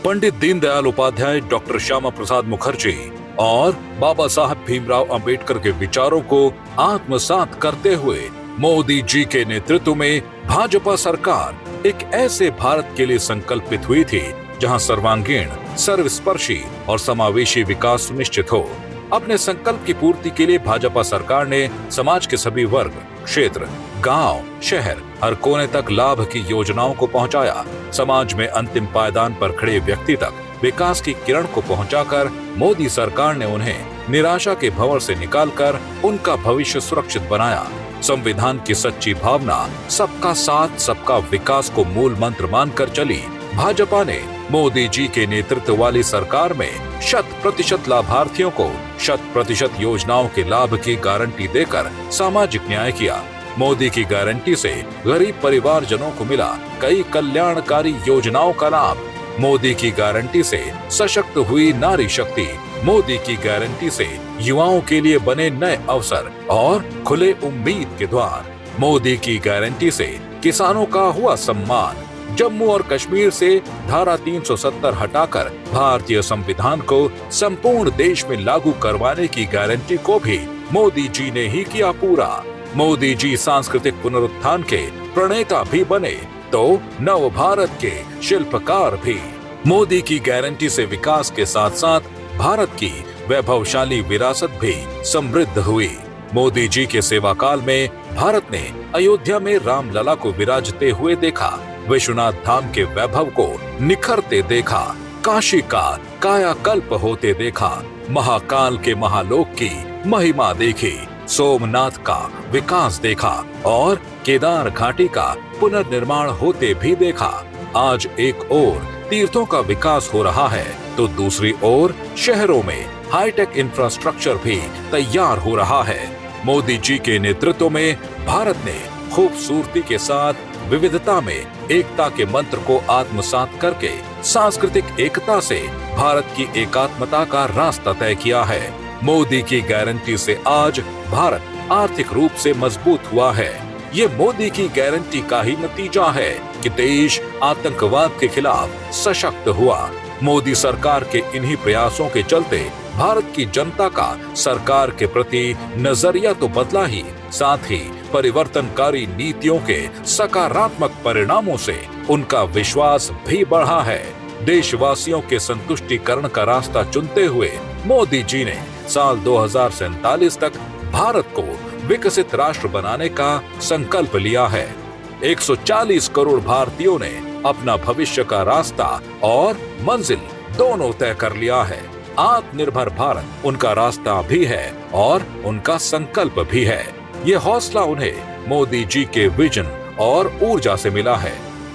Pandit Deendayal Upadhyay, doctor Shyama Prasad Mukherjee और बाबा साहब भीमराव अंबेडकर के विचारों को आत्मसात करते हुए मोदी जी के नेतृत्व में भाजपा सरकार एक ऐसे भारत के लिए संकल्पित हुई थी जहां सर्वांगीण, सर्वस्पर्शी और समावेशी विकास सुनिश्चित हो। अपने संकल्प की पूर्ति के लिए भाजपा सरकार ने समाज के सभी वर्ग, क्षेत्र, गांव, शहर, हर कोने तक लाभ की योजनाओं को पहुंचाया। समाज में अंतिम पायदान पर खड़े व्यक्ति तक विकास की किरण को पहुंचाकर मोदी सरकार ने उन्हें निराशा के भंवर से निकालकर उनका भविष्य सुरक्षित बनाया। संविधान की सच्ची भावना सबका साथ, सबका विकास को मूल मंत्र मानकर चली भाजपा ने मोदी जी के नेतृत्व वाली सरकार में 100% लाभार्थियों को 100% योजनाओं के लाभ की गारंटी देकर सामाजिक न्याय किया। मोदी की गारंटी से गरीब परिवारजनों को मिला कई कल्याणकारी योजनाओं का लाभ। मोदी की गारंटी से सशक्त हुई नारी शक्ति। मोदी की गारंटी से युवाओं के लिए बने नए अवसर और खुले उम्मीद के द्वार। मोदी की गारंटी से किसानों का हुआ सम्मान। जम्मू और कश्मीर से धारा 370 हटाकर भारतीय संविधान को संपूर्ण देश में लागू करवाने की गारंटी को भी मोदी जी ने ही किया पूरा। मोदी जी सांस्कृतिक पुनरुत्थान के प्रणेता भी बने तो नव भारत के शिल्पकार भी। मोदी की गारंटी से विकास के साथ साथ भारत की वैभवशाली विरासत भी समृद्ध हुई। मोदी जी के सेवा काल में भारत ने अयोध्या में रामलला को विराजते हुए देखा, विश्वनाथ धाम के वैभव को निखरते देखा, काशी का कायाकल्प होते देखा, महाकाल के महालोक की महिमा देखी, सोमनाथ का विकास देखा और केदार घाटी का पुनर्निर्माण होते भी देखा। आज एक ओर तीर्थों का विकास हो रहा है तो दूसरी ओर शहरों में हाईटेक इंफ्रास्ट्रक्चर भी तैयार हो रहा है। मोदी जी के नेतृत्व में भारत ने खूबसूरती के साथ विविधता में एकता के मंत्र को आत्मसात करके सांस्कृतिक एकता से भारत की एकात्मता का रास्ता तय किया है। मोदी की गारंटी से आज भारत आर्थिक रूप से मजबूत हुआ है। ये मोदी की गारंटी का ही नतीजा है कि देश आतंकवाद के खिलाफ सशक्त हुआ। मोदी सरकार के इन्हीं प्रयासों के चलते भारत की जनता का सरकार के प्रति नजरिया तो बदला ही, साथ ही परिवर्तनकारी नीतियों के सकारात्मक परिणामों से उनका विश्वास भी बढ़ा है। देशवासियों के संतुष्टिकरण का रास्ता चुनते हुए मोदी जी ने साल 2047 तक भारत को विकसित राष्ट्र बनाने का संकल्प लिया है। 140 करोड़ भारतीयों ने अपना भविष्य का रास्ता और मंजिल दोनों तय कर लिया है। आत्मनिर्भर भारत उनका रास्ता भी है और उनका संकल्प भी है। ये हौसला उन्हें मोदी जी के विजन और ऊर्जा से मिला है।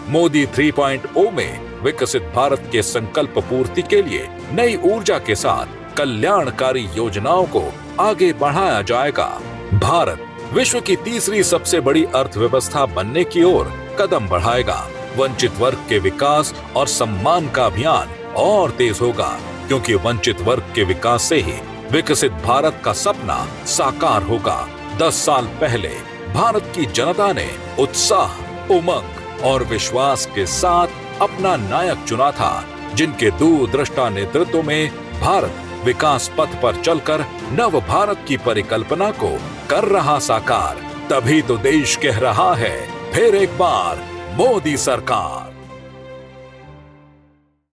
मोदी 3.0 में विकसित भारत के संकल्प पूर्ति के लिए नई ऊर्जा के साथ कल्याणकारी योजनाओं को आगे बढ़ाया जाएगा। भारत विश्व की तीसरी सबसे बड़ी अर्थव्यवस्था बनने की ओर कदम बढ़ाएगा। वंचित वर्ग के विकास और सम्मान का अभियान और तेज होगा, क्योंकि वंचित वर्ग के विकास से ही विकसित भारत का सपना साकार होगा। 10 साल पहले भारत की जनता ने उत्साह, उमंग और विश्वास के साथ अपना नायक चुना था, जिनके दूरदृष्टा नेतृत्व में भारत विकास पथ पर चलकर नव भारत की परिकल्पना को कर रहा साकार। तभी तो देश कह रहा है फिर एक बार मोदी सरकार।